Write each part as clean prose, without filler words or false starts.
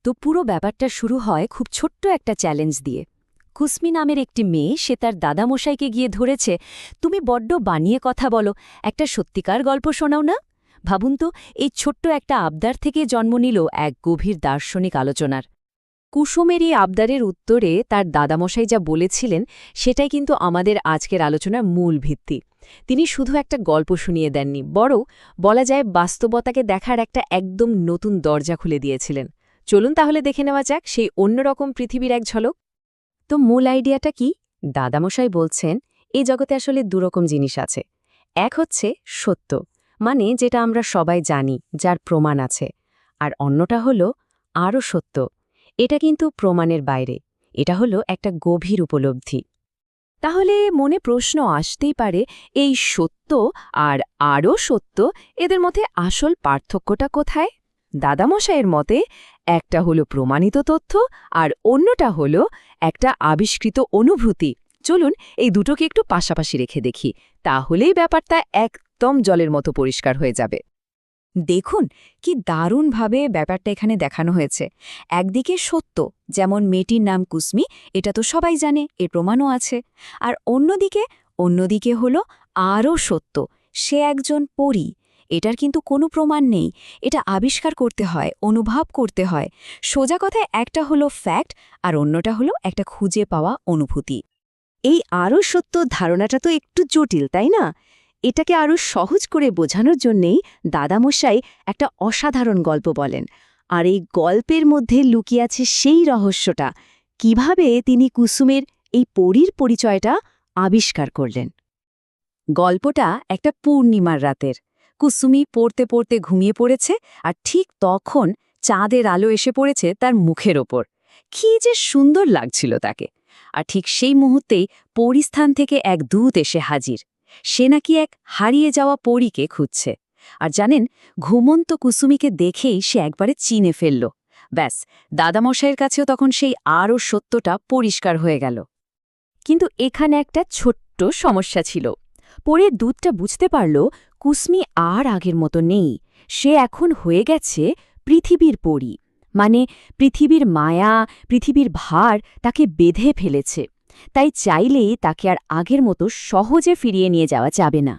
তো পুরো ব্যাপারটা শুরু হয় খুব ছোট্ট একটা চ্যালেঞ্জ দিয়ে। কুসমি নামের একটি মেয়ে সে তার দাদামশাইকে গিয়ে ধরেছে, তুমি বড্ড বানিয়ে কথা বলো, একটা সত্যিকার গল্প শোনাও না। ভাবুন তো, এই ছোট্ট একটা আবদার থেকে জন্ম নিল এক গভীর দার্শনিক আলোচনার। কুসুমের এই আবদারের উত্তরে তার দাদামশাই যা বলেছিলেন সেটাই কিন্তু আমাদের আজকের আলোচনার মূল ভিত্তি। তিনি শুধু একটা গল্প শুনিয়ে দেননি, বরং বলা যায় বাস্তবতাকে দেখার একটা একদম নতুন দরজা খুলে দিয়েছিলেন। চলুন তাহলে দেখে নেওয়া যাক সেই অন্যরকম পৃথিবীর এক ঝলক। তো মূল আইডিয়াটা কি? দাদামশাই বলছেন, এই জগতে আসলে দুরকম জিনিস আছে। এক হচ্ছে সত্য, মানে যেটা আমরা সবাই জানি, যার প্রমাণ আছে। আর অন্যটা হলো আরও সত্য, এটা কিন্তু প্রমাণের বাইরে, এটা হলো একটা গভীর উপলব্ধি। তাহলে মনে প্রশ্ন আসতেই পারে, এই সত্য আর আরও সত্য, এদের মধ্যে আসল পার্থক্যটা কোথায়? দাদামশাইয়ের মতে একটা হলো প্রমাণিত তথ্য আর অন্যটা হলো একটা আবিষ্কৃত অনুভূতি। চলুন এই দুটোকে একটু পাশাপাশি রেখে দেখি, তাহলেই ব্যাপারটা একদম জলের মতো পরিষ্কার হয়ে যাবে। দেখুন কি দারুণভাবে ব্যাপারটা এখানে দেখানো হয়েছে। একদিকে সত্য, যেমন মেয়েটির নাম কুসমি, এটা তো সবাই জানে, এর প্রমাণও আছে। আর অন্যদিকে হলো আরও সত্য, সে একজন পরী। এটার কিন্তু কোনো প্রমাণ নেই, এটা আবিষ্কার করতে হয়, অনুভব করতে হয়। সোজা কথায় একটা হলো ফ্যাক্ট আর অন্যটা হলো একটা খুঁজে পাওয়া অনুভূতি। এই আরও সত্য ধারণাটা তো একটু জটিল, তাই না? এটাকে আরও সহজ করে বোঝানোর জন্যেই দাদামশাই একটা অসাধারণ গল্প বলেন। আর এই গল্পের মধ্যে লুকিয়ে আছে সেই রহস্যটা, কিভাবে তিনি কুসুমের এই পরীর পরিচয়টা আবিষ্কার করলেন। গল্পটা একটা পূর্ণিমার রাতের। কুসুমি পড়তে পড়তে ঘুমিয়ে পড়েছে, আর ঠিক তখন চাঁদের আলো এসে পড়েছে তার মুখের ওপর। কি যে সুন্দর লাগছিল তাকে! আর ঠিক সেই মুহূর্তেই পরিস্থান থেকে এক দূত এসে হাজির। সে নাকি এক হারিয়ে যাওয়া পরীকে খুঁজছে। আর জানেন, ঘুমন্ত কুসুমিকে দেখেই সে একবারে চিনে ফেলল। ব্যাস, দাদামশাইয়ের কাছেও তখন সেই আরও সত্যটা পরিষ্কার হয়ে গেল। কিন্তু এখানে একটা ছোট্ট সমস্যা ছিল। পরে দূতটা বুঝতে পারল কুসমি আর আগের মতো নেই, সে এখন হয়ে গেছে পৃথিবীর পরী। মানে পৃথিবীর মায়া, পৃথিবীর ভার তাকে বেঁধে ফেলেছে। তাই চাইলেই তাকে আর আগের মতো সহজে ফিরিয়ে নিয়ে যাওয়া যাবে না।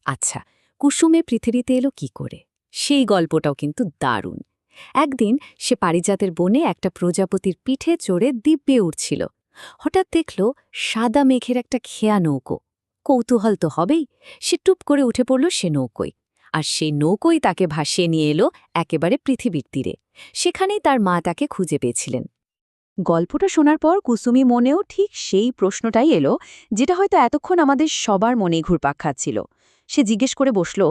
আচ্ছা, কুসুমে পৃথিবীতে এলো কি করে? সেই গল্পটাও কিন্তু দারুণ। একদিন সে পারিজাতের বনে একটা প্রজাপতির পিঠে চড়ে দিব্যে উঠছিল। হঠাৎ দেখল সাদা মেঘের একটা খেয়া নৌকো। কৌতূহল তো হবেই, সে টুপ করে উঠে পড়ল সে নৌকোয়। আর সেই নৌকোই তাকে ভাসিয়ে নিয়ে এলো একেবারে পৃথিবীর তীরে। সেখানেই তার মা তাকে খুঁজে পেয়েছিলেন। গল্পটা শোনার পর কুসুমি মনেও ঠিক সেই প্রশ্নটাই এলো, যেটা হয়তো এতক্ষণ আমাদের সবার মনেই ঘুরপাক খাচ্ছিল। সে জিজ্ঞেস করে বসল,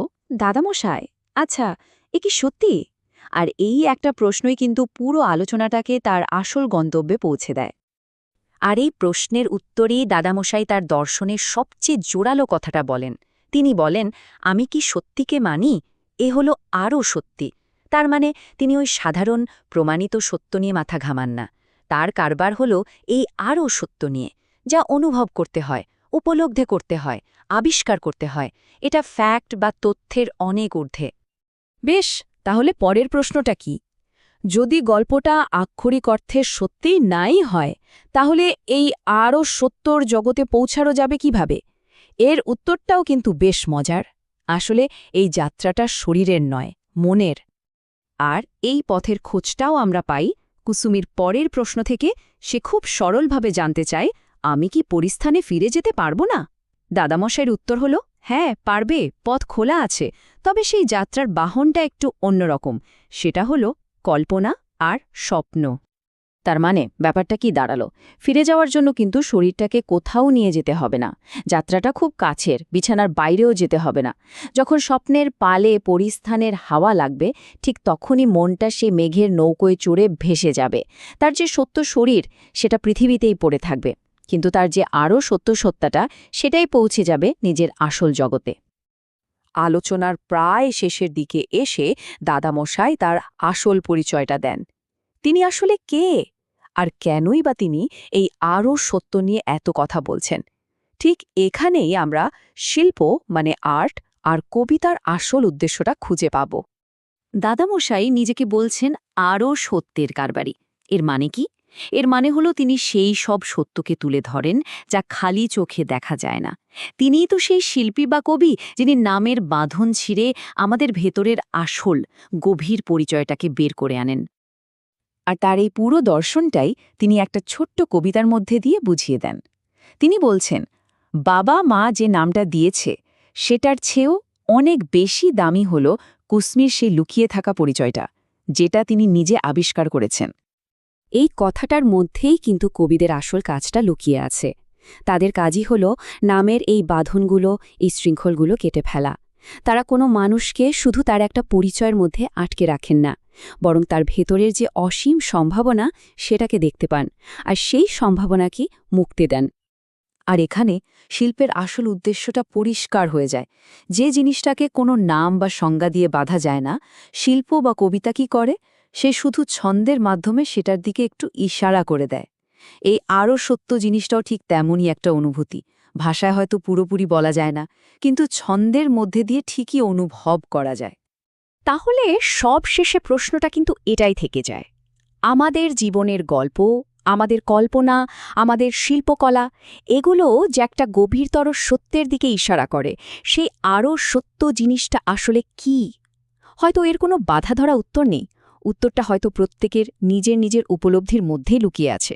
দাদামশাই, আচ্ছা, এ কি সত্যি? আর এই একটা প্রশ্নই কিন্তু পুরো আলোচনাটাকে তার আসল গন্তব্যে পৌঁছে দেয়। আর এই প্রশ্নের উত্তরেই দাদামশাই তার দর্শনের সবচেয়ে জোরালো কথাটা বলেন। তিনি বলেন, আমি কি সত্যিকে মানি? এ হলো আরও সত্যি। তার মানে তিনি ওই সাধারণ প্রমাণিত সত্য নিয়ে মাথা ঘামান না। তার কারবার হলো এই আরও সত্য নিয়ে, যা অনুভব করতে হয়, উপলব্ধি করতে হয়, আবিষ্কার করতে হয়। এটা ফ্যাক্ট বা তথ্যের অনেক ঊর্ধ্বে। বেশ, তাহলে পরের প্রশ্নটা কি? যদি গল্পটা আক্ষরিক অর্থে সত্যিই নাই হয়, তাহলে এই আরও সত্যর জগতে পৌঁছানো যাবে কিভাবে? এর উত্তরটাও কিন্তু বেশ মজার। আসলে এই যাত্রাটা শরীরের নয়, মনের। আর এই পথের খোঁজটাও আমরা পাই কুসুমির পরের প্রশ্ন থেকে। সে খুব সরলভাবে জানতে চায়, আমি কি পরিস্থানে ফিরে যেতে পারবো না? দাদামশাইয়ের উত্তর হল, হ্যাঁ পারবে, পথ খোলা আছে। তবে সেই যাত্রার বাহনটা একটু অন্যরকম। সেটা হলো কল্পনা আর স্বপ্ন। তার মানে ব্যাপারটা কি দাঁড়ালো? ফিরে যাওয়ার জন্য কিন্তু শরীরটাকে কোথাও নিয়ে যেতে হবে না। যাত্রাটা খুব কাছের, বিছানার বাইরেও যেতে হবে না। যখন স্বপ্নের পালে পরিস্থানের হাওয়া লাগবে, ঠিক তখনই মনটা সে মেঘের নৌকোয় চড়ে ভেসে যাবে। তার যে সত্য শরীর, সেটা পৃথিবীতেই পড়ে থাকবে। কিন্তু তার যে আরও সত্যটা, সেটাই পৌঁছে যাবে নিজের আসল জগতে। আলোচনার প্রায় শেষের দিকে এসে দাদামশাই তার আসল পরিচয়টা দেন। তিনি আসলে কে? আর কেনই বা তিনি এই আরও সত্য নিয়ে এত কথা বলছেন? ঠিক এখানেই আমরা শিল্প মানে আর্ট আর কবিতার আসল উদ্দেশ্যটা খুঁজে পাব। দাদামশাই নিজেকে বলছেন আরও সত্যের কারবারি। এর মানে কি? এর মানে হলো তিনি সেই সব সত্যকে তুলে ধরেন যা খালি চোখে দেখা যায় না। তিনিই তো সেই শিল্পী বা কবি যিনি নামের বাঁধন ছিঁড়ে আমাদের ভেতরের আসল গভীর পরিচয়টাকে বের করে আনেন। আর তার এই পুরো দর্শনটাই তিনি একটা ছোট্ট কবিতার মধ্যে দিয়ে বুঝিয়ে দেন। তিনি বলছেন, বাবা মা যে নামটা দিয়েছে সেটার চেয়েও অনেক বেশি দামি হল কুসমির সেই লুকিয়ে থাকা পরিচয়টা, যেটা তিনি নিজে আবিষ্কার করেছেন। এই কথাটার মধ্যেই কিন্তু কবিদের আসল কাজটা লুকিয়ে আছে। তাদের কাজই হল নামের এই বাঁধনগুলো, এই শৃঙ্খলগুলো কেটে ফেলা। তারা কোনো মানুষকে শুধু তার একটা পরিচয়ের মধ্যে আটকে রাখেন না, বরং তার ভেতরের যে অসীম সম্ভাবনা সেটাকে দেখতে পান, আর সেই সম্ভাবনাকে মুক্তি দেন। আর এখানে শিল্পের আসল উদ্দেশ্যটা পরিষ্কার হয়ে যায়। যে জিনিসটাকে কোনো নাম বা সংজ্ঞা দিয়ে বাঁধা যায় না, শিল্প বা কবিতা কি করে, সে শুধু ছন্দের মাধ্যমে সেটার দিকে একটু ইশারা করে দেয়। এই আরও সত্য জিনিসটাও ঠিক তেমনই একটা অনুভূতি। ভাষায় হয়তো পুরোপুরি বলা যায় না, কিন্তু ছন্দের মধ্যে দিয়ে ঠিকই অনুভব করা যায়। তাহলে সব শেষে প্রশ্নটা কিন্তু এটাই থেকে যায়, আমাদের জীবনের গল্প, আমাদের কল্পনা, আমাদের শিল্পকলা, এগুলো যে একটা গভীরতর সত্যের দিকে ইশারা করে, সেই আরও সত্য জিনিসটা আসলে কি? হয়তো এর কোনো বাধা ধরা উত্তর নেই, উত্তরটা হয়তো প্রত্যেকের নিজের নিজের উপলব্ধির মধ্যেই লুকিয়ে আছে।